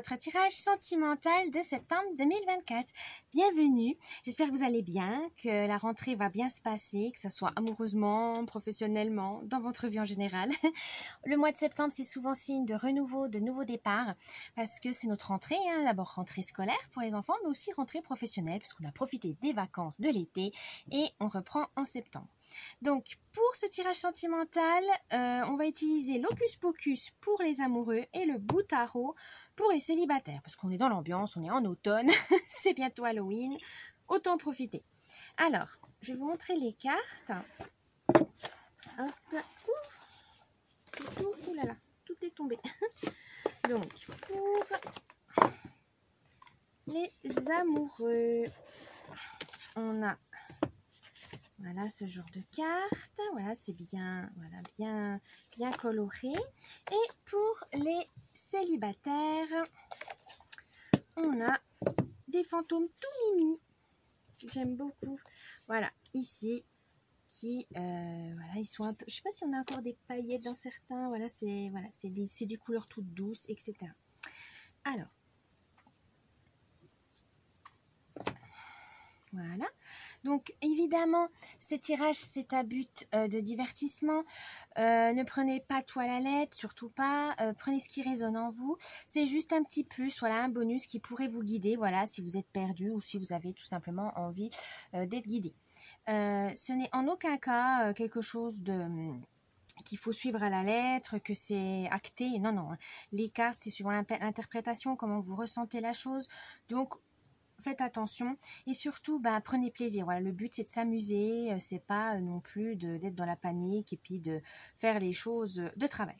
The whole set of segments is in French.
votre tirage sentimental de septembre 2024. Bienvenue, j'espère que vous allez bien, que la rentrée va bien se passer, que ce soit amoureusement, professionnellement, dans votre vie en général. Le mois de septembre, c'est souvent signe de renouveau, de nouveaux départs, parce que c'est notre rentrée, hein. D'abord rentrée scolaire pour les enfants, mais aussi rentrée professionnelle, parce qu'on a profité des vacances de l'été et on reprend en septembre. Donc, pour ce tirage sentimental, on va utiliser l'Hocus Pocus pour les amoureux et le Bout-Tarot pour les célibataires. Parce qu'on est dans l'ambiance, on est en automne, c'est bientôt Halloween, autant profiter. Alors, je vais vous montrer les cartes. Hop, ouh là là, tout est tombé. Donc, pour les amoureux, on a... Voilà ce genre de carte. Voilà, c'est bien, voilà, bien coloré. Et pour les célibataires, on a des fantômes tout mimi. J'aime beaucoup. Voilà, ici, qui, voilà, ils sont un peu... Je sais pas si on a encore des paillettes dans certains. Voilà, c'est des couleurs toutes douces, etc. Alors, voilà. Donc, évidemment, ces tirages, c'est à but de divertissement. Ne prenez pas tout à la lettre, surtout pas. Prenez ce qui résonne en vous. C'est juste un petit plus, voilà, un bonus qui pourrait vous guider, voilà, si vous êtes perdu ou si vous avez tout simplement envie d'être guidé. Ce n'est en aucun cas quelque chose de... qu'il faut suivre à la lettre, que c'est acté. Non, non. Les cartes, c'est suivant l'interprétation, comment vous ressentez la chose. Donc, faites attention et surtout prenez plaisir. Voilà, le but c'est de s'amuser, c'est pas non plus d'être dans la panique et puis de faire les choses de travers.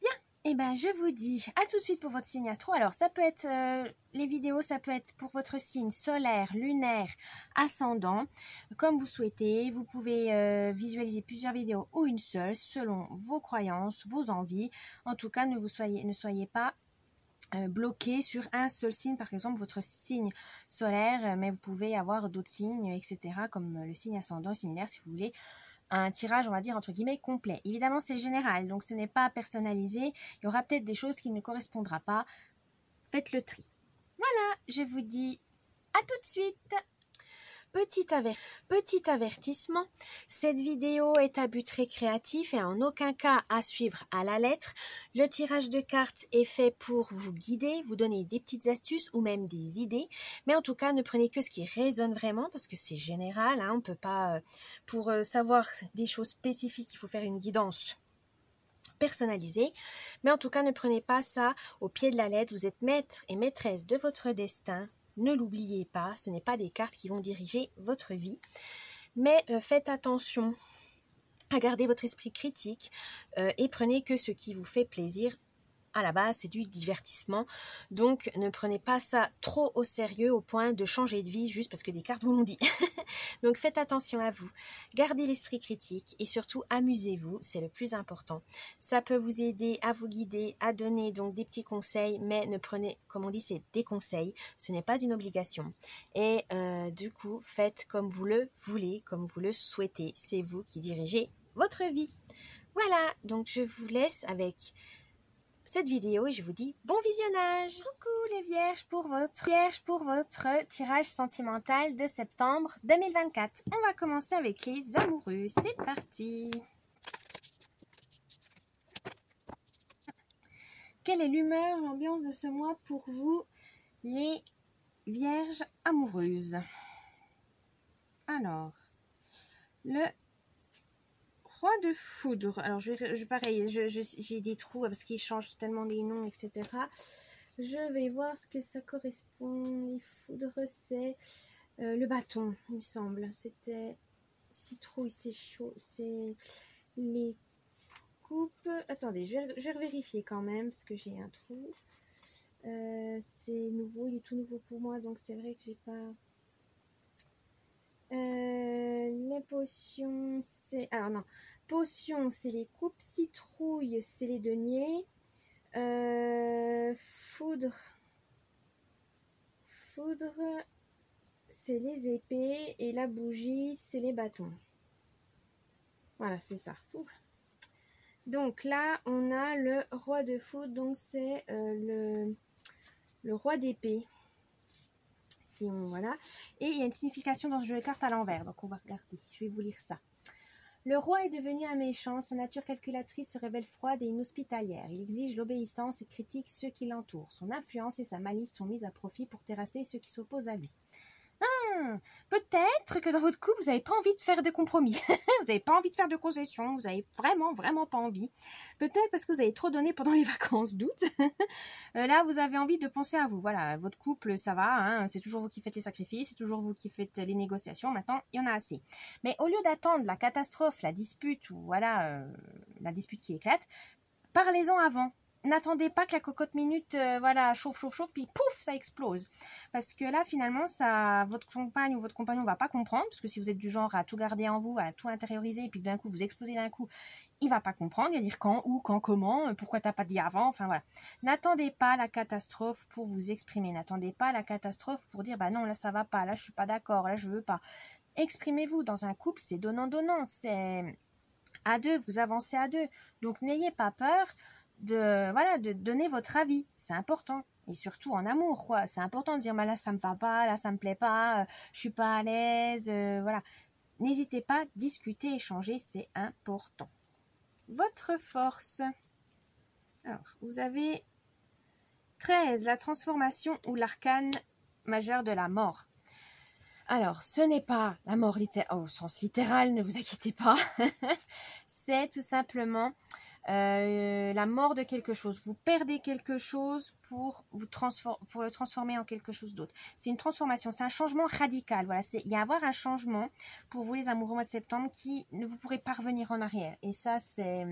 Bien, et je vous dis à tout de suite pour votre signe astro. Alors ça peut être les vidéos, ça peut être pour votre signe solaire, lunaire, ascendant, comme vous souhaitez. Vous pouvez visualiser plusieurs vidéos ou une seule selon vos croyances, vos envies. En tout cas, ne soyez pas bloqué sur un seul signe, par exemple votre signe solaire, mais vous pouvez avoir d'autres signes, etc., comme le signe ascendant similaire si vous voulez un tirage, on va dire, entre guillemets, complet. Évidemment, c'est général, donc ce n'est pas personnalisé. Il y aura peut-être des choses qui ne correspondront pas. Faites le tri. Voilà, je vous dis à tout de suite. Petit avertissement, cette vidéo est à but récréatif et en aucun cas à suivre à la lettre. Le tirage de cartes est fait pour vous guider, vous donner des petites astuces ou même des idées. Mais en tout cas, ne prenez que ce qui résonne vraiment parce que c'est général. Hein, on ne peut pas, pour savoir des choses spécifiques, il faut faire une guidance personnalisée. Mais en tout cas, ne prenez pas ça au pied de la lettre. Vous êtes maître et maîtresse de votre destin. Ne l'oubliez pas, ce n'est pas des cartes qui vont diriger votre vie. Mais faites attention à garder votre esprit critique et prenez que ce qui vous fait plaisir. À la base, c'est du divertissement. Donc, ne prenez pas ça trop au sérieux au point de changer de vie juste parce que des cartes vous l'ont dit. Donc, faites attention à vous. Gardez l'esprit critique et surtout, amusez-vous. C'est le plus important. Ça peut vous aider à vous guider, à donner donc des petits conseils, mais ne prenez, comme on dit, c'est des conseils. Ce n'est pas une obligation. Et du coup, faites comme vous le voulez, comme vous le souhaitez. C'est vous qui dirigez votre vie. Voilà, donc je vous laisse avec cette vidéo et je vous dis bon visionnage. Coucou les vierges pour votre tirage sentimental de septembre 2024. On va commencer avec les amoureux. C'est parti. Quelle est l'humeur, l'ambiance de ce mois pour vous, les vierges amoureuses? Alors, le Roi de foudre. Alors, pareil, j'ai des trous parce qu'ils changent tellement les noms, etc. Je vais voir ce que ça correspond. Les foudres, c'est le bâton, il me semble. C'était citrouille, c'est chaud. C'est les coupes. Attendez, je vais vérifier quand même parce que j'ai un trou. C'est nouveau, il est tout nouveau pour moi, donc c'est vrai que j'ai pas... les potions, c'est... Alors non, potions, c'est les coupes. Citrouille, c'est les deniers. Foudre, c'est les épées. Et la bougie, c'est les bâtons. Voilà, c'est ça. Ouh. Donc là, on a le roi de foudre. Donc c'est le le roi d'épée. Si on, voilà. Et il y a une signification dans ce jeu de cartes à l'envers. Donc on va regarder. Je vais vous lire ça. Le roi est devenu un méchant, sa nature calculatrice se révèle froide et inhospitalière. Il exige l'obéissance et critique ceux qui l'entourent. Son influence et sa malice sont mises à profit pour terrasser ceux qui s'opposent à lui. Peut-être que dans votre couple, vous n'avez pas envie de faire de compromis. Vous n'avez pas envie de faire de concessions. Vous n'avez vraiment pas envie. Peut-être parce que vous avez trop donné pendant les vacances d'août. Là, vous avez envie de penser à vous. Voilà, votre couple, ça va. Hein, c'est toujours vous qui faites les sacrifices. C'est toujours vous qui faites les négociations. Maintenant, il y en a assez. Mais au lieu d'attendre la catastrophe, la dispute ou voilà, la dispute qui éclate, parlez-en avant. N'attendez pas que la cocotte minute voilà, chauffe, puis pouf, ça explose. Parce que là, finalement, ça, votre compagne ou votre compagnon ne va pas comprendre, parce que si vous êtes du genre à tout garder en vous, à tout intérioriser, et puis d'un coup, vous explosez d'un coup, il ne va pas comprendre, il va dire quand, où, quand, comment, pourquoi tu n'as pas dit avant, enfin voilà. N'attendez pas la catastrophe pour vous exprimer, n'attendez pas la catastrophe pour dire, bah non, là, ça va pas, là, je suis pas d'accord, là, je veux pas. Exprimez-vous dans un couple, c'est donnant-donnant, c'est à deux, vous avancez à deux. Donc, n'ayez pas peur de donner votre avis, c'est important. Et surtout en amour, quoi. C'est important de dire, là, ça me va pas, là, ça me plaît pas, je suis pas à l'aise, voilà. N'hésitez pas, discuter, échanger, c'est important. Votre force. Alors, vous avez 13, la transformation ou l'arcane majeur de la mort. Alors, ce n'est pas la mort au sens littéral, ne vous inquiétez pas. C'est tout simplement la mort de quelque chose. Vous perdez quelque chose pour le transformer en quelque chose d'autre. C'est une transformation, c'est un changement radical. Voilà, il y a avoir un changement pour vous les amoureux au mois de septembre qui ne vous pourrez pas revenir en arrière. Et ça, ça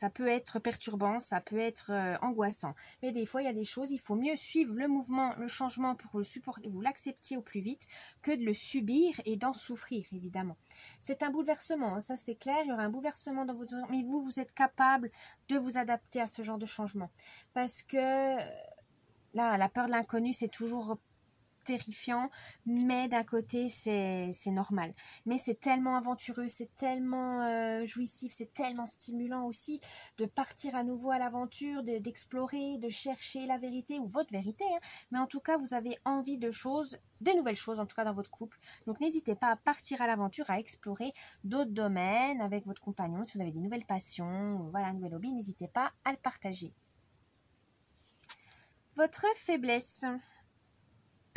peut être perturbant, ça peut être angoissant. Mais des fois, il y a des choses, il faut mieux suivre le mouvement, le changement pour le supporter, vous l'accepter au plus vite que de le subir et d'en souffrir, évidemment. C'est un bouleversement, hein, ça c'est clair, il y aura un bouleversement dans votre... Mais vous êtes capable de vous adapter à ce genre de changement. Parce que là, la peur de l'inconnu, c'est toujours terrifiant, mais d'un côté c'est normal, mais c'est tellement aventureux, c'est tellement jouissif, c'est tellement stimulant aussi de partir à nouveau à l'aventure, d'explorer, de chercher la vérité ou votre vérité, hein. Mais en tout cas vous avez envie de choses, de nouvelles choses en tout cas dans votre couple, donc n'hésitez pas à partir à l'aventure, à explorer d'autres domaines avec votre compagnon. Si vous avez des nouvelles passions, voilà, un nouvel hobby, n'hésitez pas à le partager. Votre faiblesse.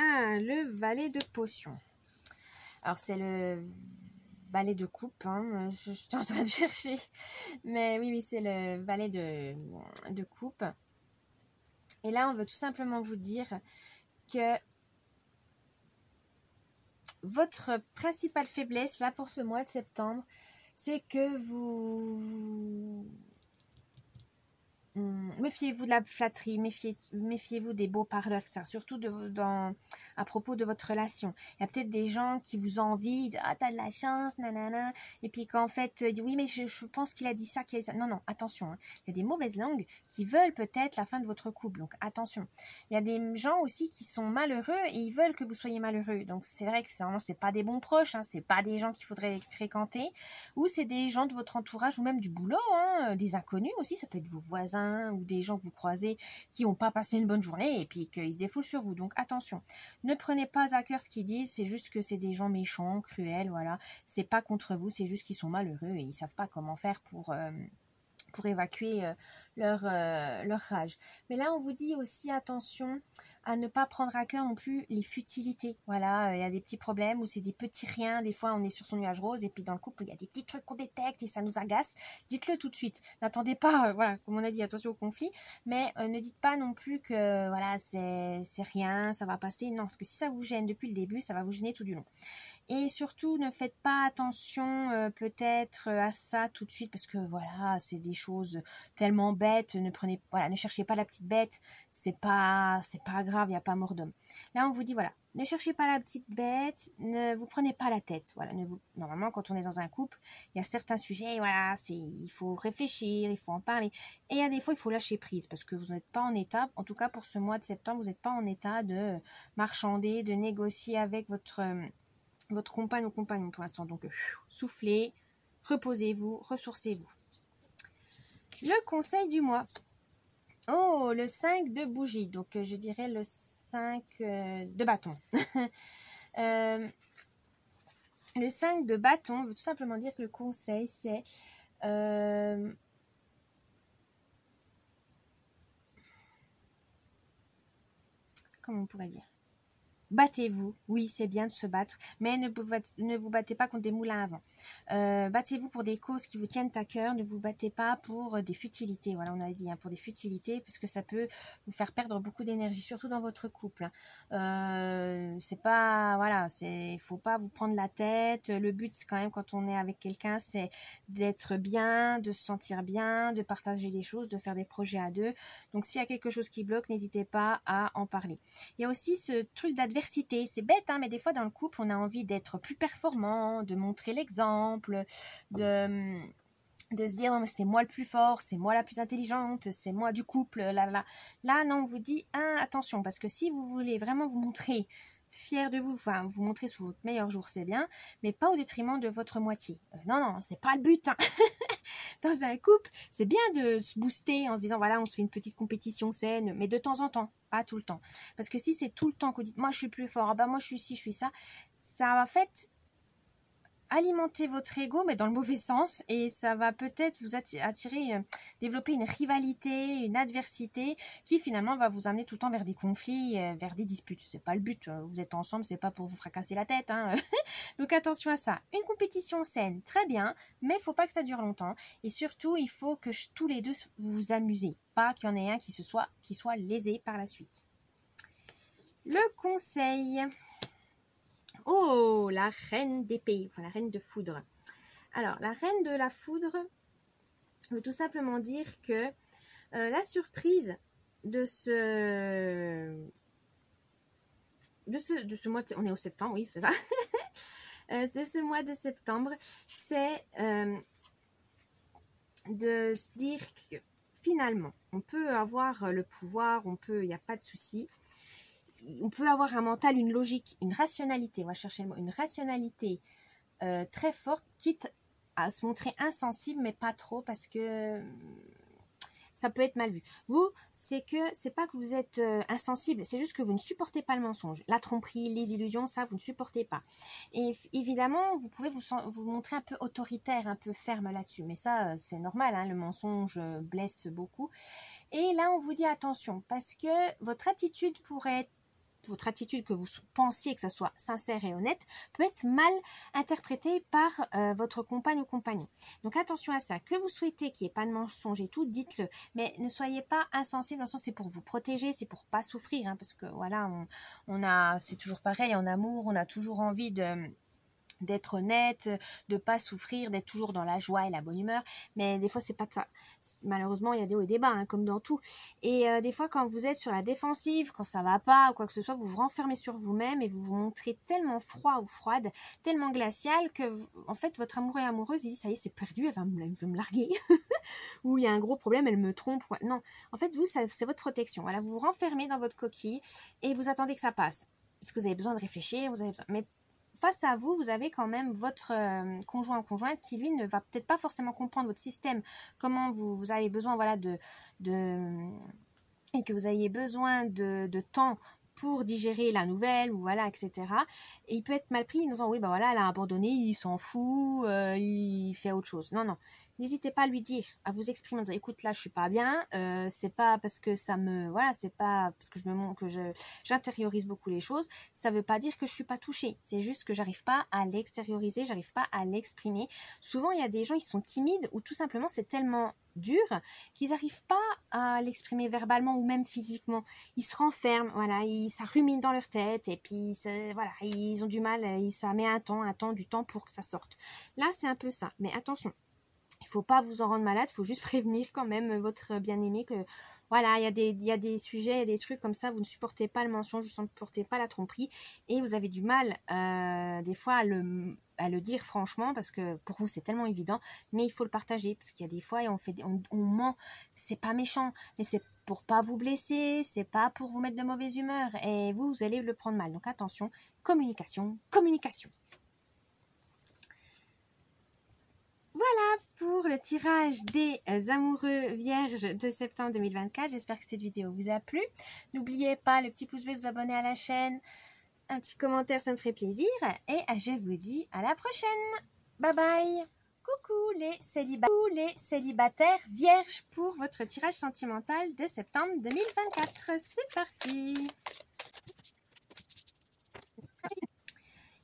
Le valet de potions. Alors, c'est le valet de coupe. Hein. Je suis en train de chercher. Mais oui, c'est le valet de coupe. Et là, on veut tout simplement vous dire que votre principale faiblesse, là, pour ce mois de septembre, c'est que vous... Méfiez-vous de la flatterie, méfiez-vous des beaux parleurs, surtout à propos de votre relation. Il y a peut-être des gens qui vous envient, disent, ah, t'as de la chance, nanana, et puis qu'en fait, disent, oui, mais je pense qu'il a dit ça, qu'il a dit ça. Non, attention, hein. Il y a des mauvaises langues qui veulent peut-être la fin de votre couple, donc attention. Il y a des gens aussi qui sont malheureux et ils veulent que vous soyez malheureux, donc c'est vrai que c'est pas des bons proches, hein, c'est pas des gens qu'il faudrait fréquenter, ou c'est des gens de votre entourage ou même du boulot, hein, des inconnus aussi, ça peut être vos voisins, ou des gens que vous croisez qui n'ont pas passé une bonne journée et puis qu'ils se défoulent sur vous. Donc attention, ne prenez pas à cœur ce qu'ils disent, c'est juste que c'est des gens méchants, cruels, voilà. C'est pas contre vous, c'est juste qu'ils sont malheureux et ils savent pas comment faire pour évacuer leur rage. Mais là, on vous dit aussi attention à ne pas prendre à cœur non plus les futilités. Voilà, il y a des petits problèmes où c'est des petits riens. Des fois, on est sur son nuage rose et puis dans le couple, il y a des petits trucs qu'on détecte et ça nous agace. Dites-le tout de suite. N'attendez pas, voilà, comme on a dit, attention au conflit. Mais ne dites pas non plus que voilà, c'est rien, ça va passer. Non, parce que si ça vous gêne depuis le début, ça va vous gêner tout du long. Et surtout, ne faites pas attention peut-être à ça tout de suite parce que voilà, c'est des choses tellement bêtes. Ne cherchez pas la petite bête. C'est pas grave, il n'y a pas mort d'homme. Là, on vous dit voilà, ne cherchez pas la petite bête, ne vous prenez pas la tête. Voilà, normalement, quand on est dans un couple, il y a certains sujets, voilà, il faut réfléchir, il faut en parler. Et il y a des fois, il faut lâcher prise parce que vous n'êtes pas en état, en tout cas pour ce mois de septembre, vous n'êtes pas en état de marchander, de négocier avec votre compagne ou compagnon pour l'instant. Donc, soufflez, reposez-vous, ressourcez-vous. Le conseil du mois. Oh, le 5 de bougie. Donc, je dirais le 5 de bâton. Le 5 de bâton veut tout simplement dire que le conseil, c'est... comment on pourrait dire? Battez-vous, oui c'est bien de se battre, mais ne vous battez pas contre des moulins à vent. Battez-vous pour des causes qui vous tiennent à cœur, ne vous battez pas pour des futilités, voilà on a dit, hein, pour des futilités, parce que ça peut vous faire perdre beaucoup d'énergie, surtout dans votre couple. C'est pas, voilà, faut pas vous prendre la tête, le but c'est quand même quand on est avec quelqu'un, c'est d'être bien, de se sentir bien, de partager des choses, de faire des projets à deux, donc s'il y a quelque chose qui bloque, n'hésitez pas à en parler. Il y a aussi ce truc d'adversité. C'est bête, hein, mais des fois dans le couple, on a envie d'être plus performant, de montrer l'exemple, de se dire non mais c'est moi le plus fort, c'est moi la plus intelligente, c'est moi du couple, là non on vous dit attention, parce que si vous voulez vraiment vous montrer fier de vous, enfin vous montrer sous votre meilleur jour c'est bien, mais pas au détriment de votre moitié. Non c'est pas le but, hein. Dans un couple c'est bien de se booster en se disant voilà on se fait une petite compétition saine, mais de temps en temps, pas tout le temps, parce que si c'est tout le temps que vous dites moi je suis plus fort, ah bah moi je suis ci, je suis ça, ça va fait alimenter votre ego, mais dans le mauvais sens, et ça va peut-être vous attirer, développer une rivalité, une adversité, qui finalement va vous amener tout le temps vers des conflits, vers des disputes. C'est pas le but, vous êtes ensemble, c'est pas pour vous fracasser la tête, hein. Donc attention à ça. Une compétition saine, très bien, mais il faut pas que ça dure longtemps, et surtout il faut que tous les deux vous vous amusez, pas qu'il y en ait un qui soit lésé par la suite. Le conseil... Oh, la reine d'épée, enfin la reine de foudre. Alors, la reine de la foudre veut tout simplement dire que la surprise de ce mois, on est au septembre, oui, c'est ça, de ce mois de septembre, c'est de se dire que finalement, on peut avoir le pouvoir, il n'y a pas de souci. On peut avoir un mental, une logique, une rationalité, on va chercher le mot, une rationalité très forte, quitte à se montrer insensible, mais pas trop, parce que ça peut être mal vu. Vous, c'est pas que vous êtes insensible, c'est juste que vous ne supportez pas le mensonge. La tromperie, les illusions, ça, vous ne supportez pas. Et évidemment, vous pouvez vous montrer un peu autoritaire, un peu ferme là-dessus, mais ça, c'est normal, hein, le mensonge blesse beaucoup. Et là, on vous dit attention, parce que votre attitude que vous pensiez que ça soit sincère et honnête peut être mal interprétée par votre compagne ou compagnon. Donc attention à ça. Que vous souhaitez qu'il n'y ait pas de mensonge et tout, dites-le. Mais ne soyez pas insensible, dans le sens c'est pour vous protéger, c'est pour pas souffrir, hein, parce que voilà, c'est toujours pareil en amour, on a toujours envie d'être honnête, de pas souffrir, d'être toujours dans la joie et la bonne humeur, mais des fois c'est pas ça. Malheureusement il y a des hauts et des bas, hein, comme dans tout, et des fois quand vous êtes sur la défensive, quand ça va pas ou quoi que ce soit, vous vous renfermez sur vous-même et vous vous montrez tellement froid ou froide, tellement glacial que en fait votre amoureux et amoureuse il dit ça y est c'est perdu, elle veut me larguer ou il y a un gros problème, elle me trompe, non, en fait vous c'est votre protection, voilà, vous vous renfermez dans votre coquille et vous attendez que ça passe, parce que vous avez besoin de réfléchir, mais face à vous, vous avez quand même votre conjoint ou conjointe qui, lui, ne va peut-être pas forcément comprendre votre système, comment vous avez besoin, voilà, et que vous ayez besoin de temps pour digérer la nouvelle, ou voilà, etc. Et il peut être mal pris en disant, oui, ben voilà, elle a abandonné, il s'en fout, il fait autre chose. Non. N'hésitez pas à lui dire, à vous exprimer en disant, écoute, là, je suis pas bien, c'est pas parce que c'est pas parce que j'intériorise beaucoup les choses, ça veut pas dire que je suis pas touchée, c'est juste que j'arrive pas à l'extérioriser, j'arrive pas à l'exprimer. Souvent, il y a des gens, ils sont timides, ou tout simplement, c'est tellement dur qu'ils n'arrivent pas à l'exprimer verbalement ou même physiquement. Ils se renferment, voilà, ça rumine dans leur tête, et puis, voilà, ils ont du mal, ça met du temps pour que ça sorte. Là, c'est un peu ça, mais attention. Il ne faut pas vous en rendre malade, il faut juste prévenir quand même votre bien-aimé que voilà, il y a des sujets, il y a des trucs comme ça, vous ne supportez pas le mensonge, vous ne supportez pas la tromperie et vous avez du mal des fois à le dire franchement, parce que pour vous c'est tellement évident, mais il faut le partager, parce qu'il y a des fois on ment, c'est pas méchant, mais c'est pour pas vous blesser, c'est pas pour vous mettre de mauvaise humeur et vous allez le prendre mal. Donc attention, communication. Voilà pour le tirage des amoureux vierges de septembre 2024. J'espère que cette vidéo vous a plu. N'oubliez pas le petit pouce bleu, vous abonner à la chaîne. Un petit commentaire, ça me ferait plaisir. Et je vous dis à la prochaine. Bye bye. Coucou les célibataires vierges pour votre tirage sentimental de septembre 2024. C'est parti.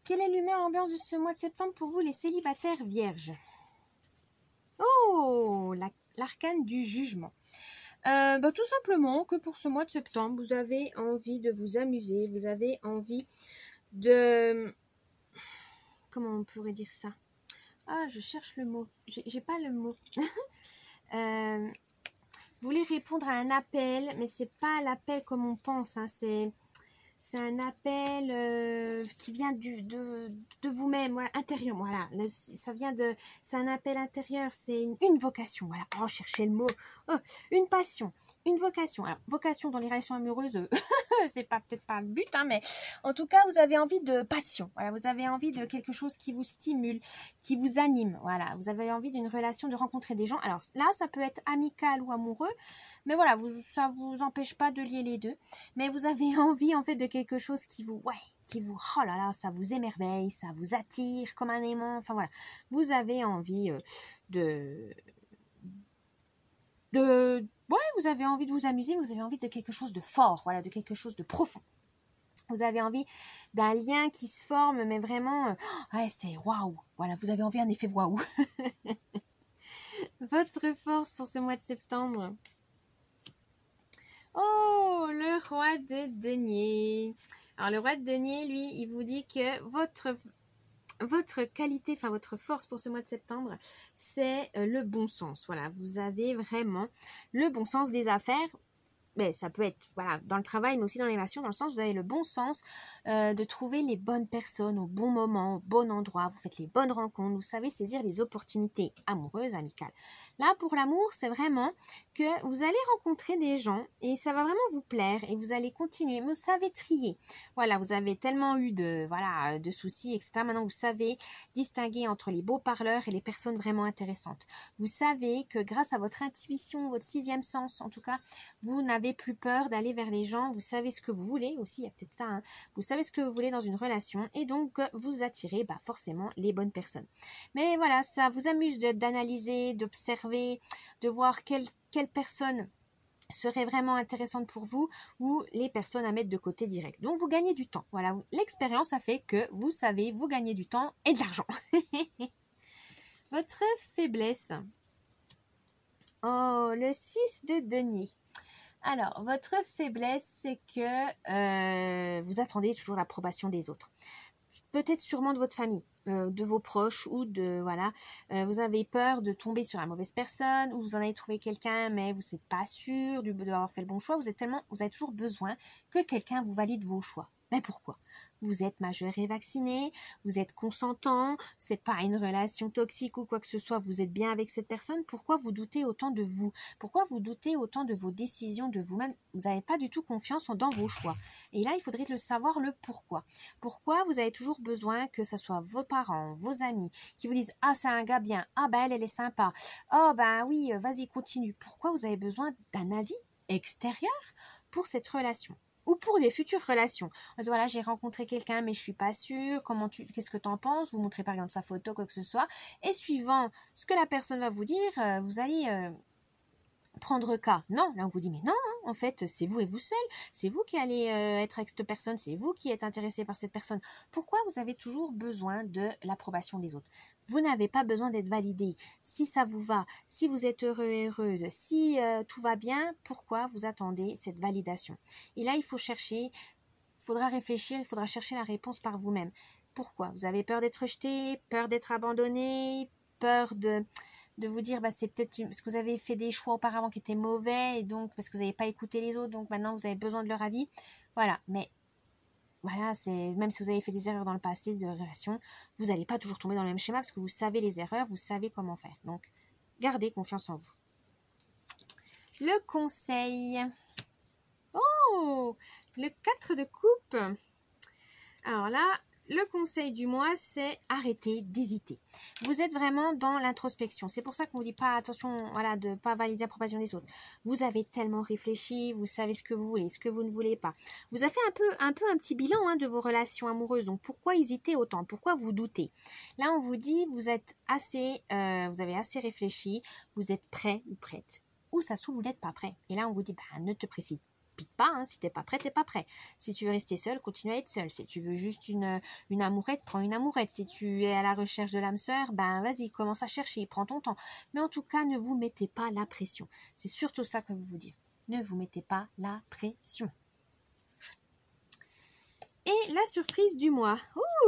Quelle est l'humeur, l'ambiance de ce mois de septembre pour vous les célibataires vierges? Oh, l'arcane du jugement. Tout simplement que pour ce mois de septembre, vous avez envie de vous amuser, vous avez envie de... Comment on pourrait dire ça? Ah, je cherche le mot. J'ai pas le mot. Vous voulez répondre à un appel, mais c'est pas l'appel comme on pense. Hein, c'est un appel qui vient de vous-même, voilà, intérieur. Voilà, ça vient de... C'est un appel intérieur, c'est une vocation. Voilà, oh, cherchez le mot. Oh, une passion, une vocation. Alors, vocation dans les relations amoureuses, c'est peut-être pas le but, hein, mais en tout cas, vous avez envie de passion. Voilà, vous avez envie de quelque chose qui vous stimule, qui vous anime. Voilà, vous avez envie d'une relation, de rencontrer des gens. Alors là, ça peut être amical ou amoureux, mais voilà, ça vous empêche pas de lier les deux. Mais vous avez envie en fait de quelque chose qui vous, oh là là, ça vous émerveille, ça vous attire comme un aimant. Enfin voilà, vous avez envie vous avez envie de vous amuser, vous avez envie de quelque chose de fort, voilà, de quelque chose de profond. Vous avez envie d'un lien qui se forme, mais vraiment, c'est waouh. Voilà, vous avez envie d'un effet waouh. Votre force pour ce mois de septembre. Oh, le roi de denier. Alors, le roi de denier, lui, il vous dit que votre qualité, enfin votre force pour ce mois de septembre, c'est le bon sens. Voilà, vous avez vraiment le bon sens des affaires. Mais ça peut être voilà, dans le travail, mais aussi dans les relations, dans le sens où vous avez le bon sens de trouver les bonnes personnes au bon moment, au bon endroit. Vous faites les bonnes rencontres, vous savez saisir les opportunités amoureuses, amicales. Là, pour l'amour, c'est vraiment que vous allez rencontrer des gens et ça va vraiment vous plaire et vous allez continuer. Mais vous savez trier. Voilà, vous avez tellement eu de soucis, etc. Maintenant, vous savez distinguer entre les beaux parleurs et les personnes vraiment intéressantes. Vous savez que grâce à votre intuition, votre sixième sens, en tout cas, vous n'avez plus peur d'aller vers les gens, vous savez ce que vous voulez aussi, il y a peut-être ça, hein. Vous savez ce que vous voulez dans une relation et donc vous attirez forcément les bonnes personnes. Mais voilà, ça vous amuse d'analyser, d'observer, de voir quelle personne serait vraiment intéressante pour vous ou les personnes à mettre de côté direct. Donc vous gagnez du temps. Voilà, l'expérience a fait que vous savez, vous gagnez du temps et de l'argent. Votre faiblesse. Oh, le 6 de denier. Alors, votre faiblesse, c'est que vous attendez toujours l'approbation des autres. Peut-être sûrement de votre famille, de vos proches ou de, voilà, vous avez peur de tomber sur la mauvaise personne ou vous en avez trouvé quelqu'un mais vous n'êtes pas sûr d'avoir fait le bon choix. Vous avez toujours besoin que quelqu'un vous valide vos choix. Mais pourquoi? Vous êtes majeur et vacciné, vous êtes consentant, c'est pas une relation toxique ou quoi que ce soit, vous êtes bien avec cette personne, pourquoi vous doutez autant de vous? Pourquoi vous doutez autant de vos décisions, de vous-même? Vous n'avez pas du tout confiance dans vos choix. Et là, il faudrait le savoir le pourquoi. Pourquoi vous avez toujours besoin que ce soit vos parents, vos amis, qui vous disent « Ah, c'est un gars bien, ah ben elle est sympa, oh ben oui, vas-y, continue ». Pourquoi vous avez besoin d'un avis extérieur pour cette relation? Ou pour les futures relations. On dit, voilà, j'ai rencontré quelqu'un, mais je suis pas sûre. Qu'est-ce que tu en penses? Vous montrez par exemple sa photo, quoi que ce soit. Et suivant ce que la personne va vous dire, vous allez prendre cas. Non, là on vous dit, mais non, hein, en fait, c'est vous et vous seul. C'est vous qui allez être avec cette personne. C'est vous qui êtes intéressé par cette personne. Pourquoi vous avez toujours besoin de l'approbation des autres? Vous n'avez pas besoin d'être validé. Si ça vous va, si vous êtes heureux et heureuse, si tout va bien, pourquoi vous attendez cette validation? Et là, il faut chercher, il faudra réfléchir, il faudra chercher la réponse par vous-même. Pourquoi? Vous avez peur d'être rejeté, peur d'être abandonné, peur de vous dire, c'est peut-être parce que vous avez fait des choix auparavant qui étaient mauvais, et donc parce que vous n'avez pas écouté les autres, donc maintenant vous avez besoin de leur avis. Voilà, mais voilà, même si vous avez fait des erreurs dans le passé de relation, vous n'allez pas toujours tomber dans le même schéma parce que vous savez les erreurs, vous savez comment faire. Donc, gardez confiance en vous. Le conseil. Oh, le 4 de coupe. Alors là, le conseil du mois, c'est arrêter d'hésiter. Vous êtes vraiment dans l'introspection. C'est pour ça qu'on vous dit pas attention, voilà, de pas valider l'approbation des autres. Vous avez tellement réfléchi, vous savez ce que vous voulez, ce que vous ne voulez pas. Vous avez fait un petit bilan de vos relations amoureuses. Donc pourquoi hésiter autant? Pourquoi vous doutez? Là, on vous dit vous êtes assez, vous avez assez réfléchi, vous êtes prêt ou prête. Ou ça se trouve vous n'êtes pas prêt. Et là, on vous dit ne te précipite pas, si t'es pas prêt, t'es pas prêt. Si tu veux rester seul, continue à être seul. Si tu veux juste une amourette, prends une amourette. Si tu es à la recherche de l'âme sœur, vas-y, commence à chercher, prends ton temps. Mais en tout cas, ne vous mettez pas la pression. C'est surtout ça que vous dire. Ne vous mettez pas la pression. Et la surprise du mois.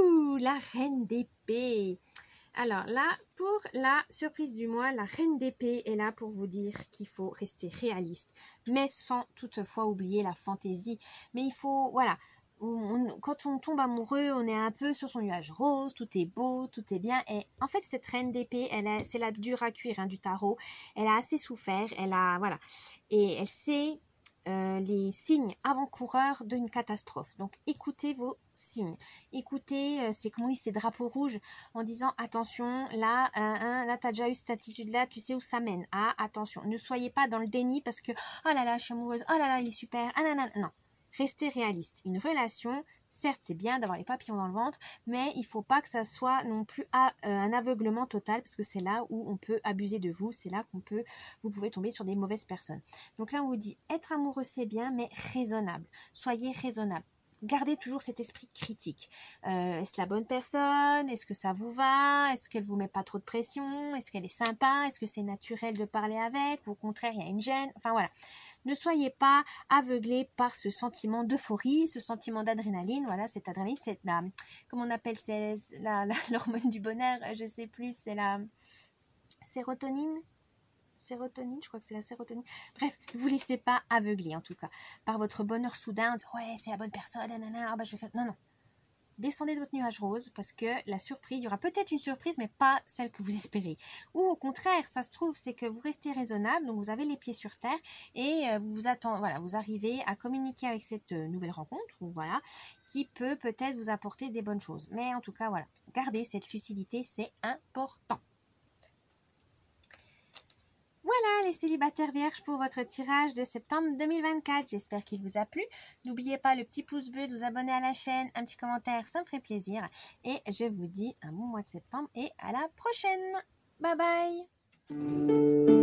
Ouh, la reine d'épée. Alors là, pour la surprise du mois, la reine d'épée est là pour vous dire qu'il faut rester réaliste, mais sans toutefois oublier la fantaisie. Mais il faut, voilà, quand on tombe amoureux, on est un peu sur son nuage rose, tout est beau, tout est bien. Et en fait, cette reine d'épée, c'est la dure à cuire du tarot. Elle a assez souffert, voilà, et elle sait les signes avant-coureurs d'une catastrophe. Donc écoutez vos signes, écoutez c'est comment on dit, ces drapeaux rouges, en disant attention, là là t'as déjà eu cette attitude là, tu sais où ça mène. Ah attention, ne soyez pas dans le déni parce que oh là là je suis amoureuse, oh là là il est super, ah non, non, restez réaliste. Une relation, certes c'est bien d'avoir les papillons dans le ventre, mais il ne faut pas que ça soit non plus un aveuglement total, parce que c'est là où on peut abuser de vous, c'est là vous pouvez tomber sur des mauvaises personnes. Donc là on vous dit, être amoureux c'est bien, mais raisonnable. Soyez raisonnable. Gardez toujours cet esprit critique. Est-ce la bonne personne? Est-ce que ça vous va? Est-ce qu'elle vous met pas trop de pression? Est-ce qu'elle est sympa? Est-ce que c'est naturel de parler avec? Ou au contraire, il y a une gêne? Enfin voilà. Ne soyez pas aveuglés par ce sentiment d'euphorie, ce sentiment d'adrénaline. Voilà, cette adrénaline, c'est la, comment on appelle, c'est l'hormone du bonheur, je sais plus, c'est la sérotonine, je crois que c'est la sérotonine. Bref, ne vous laissez pas aveugler en tout cas par votre bonheur soudain en disant ouais c'est la bonne personne, nanana, je vais faire... Non. Descendez de votre nuage rose parce que la surprise, il y aura peut-être une surprise mais pas celle que vous espérez. Ou au contraire, ça se trouve c'est que vous restez raisonnable, donc vous avez les pieds sur terre et vous arrivez à communiquer avec cette nouvelle rencontre, voilà, qui peut peut-être vous apporter des bonnes choses. Mais en tout cas, voilà, gardez cette lucidité, c'est important. Voilà les célibataires vierges pour votre tirage de septembre 2024. J'espère qu'il vous a plu. N'oubliez pas le petit pouce bleu, de vous abonner à la chaîne, un petit commentaire, ça me ferait plaisir. Et je vous dis un bon mois de septembre et à la prochaine. Bye bye.